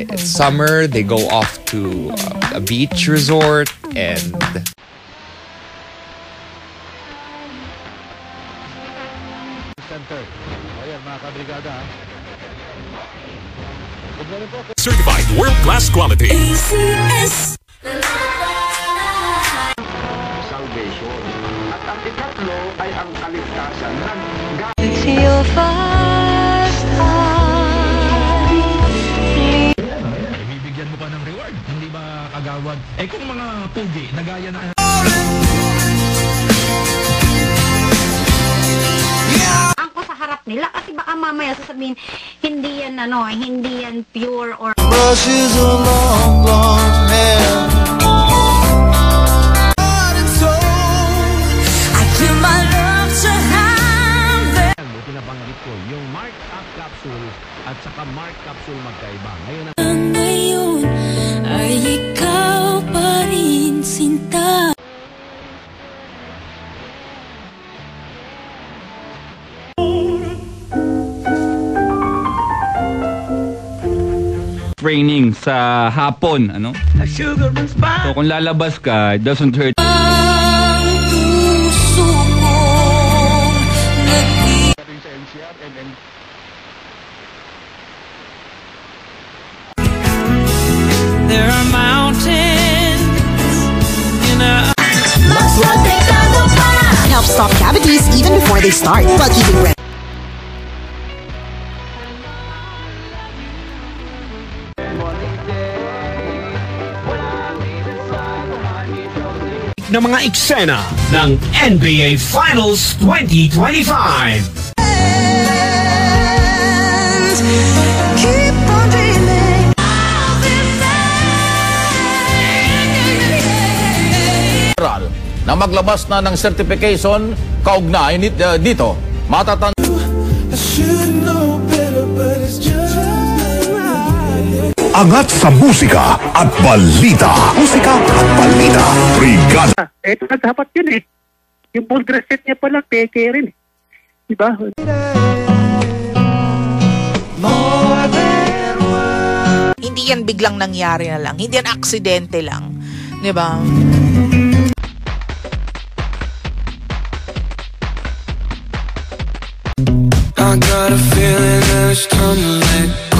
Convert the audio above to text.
it's summer, they go off to a beach resort and center. Ayan mga kabrigada. Certified world-class quality. ACS. Salvation. At ang ikatlo ay ang kaligtasan ng It's your first time. Bibigyan mo pa ng reward, hindi ba kagawad? Eh kung mga pugi, nagaya na... Angko sa harap nila kasi baka mamaya sasabihin hindi yan hindi yan pure or brushes a long blonde hair. I give my love to have. Buti na banggit ko, yung mark-up capsule at saka mark capsule magkaiba. Ngayon Ngayon ay ikaw pa rin, sinta. Raining sa hapon, ano? So kung lalabas ka, it doesn't hurt. Ang puso mong sa NCR and there are mountains in a... Help stop cavities even before they start while keeping red. ng mga eksena ng NBA Finals 2025. Keep on dreaming. na maglabas na ng certification kaugnay dito. Matatanda Angat sa musika at balita. Musika at balita. Brigada. Ito na dapat yun eh. Yung full dress set niya pala, peke rin eh. Diba? Hindi yan biglang nangyari na lang. Hindi yan aksidente lang. Diba? I got a feeling that it's time to let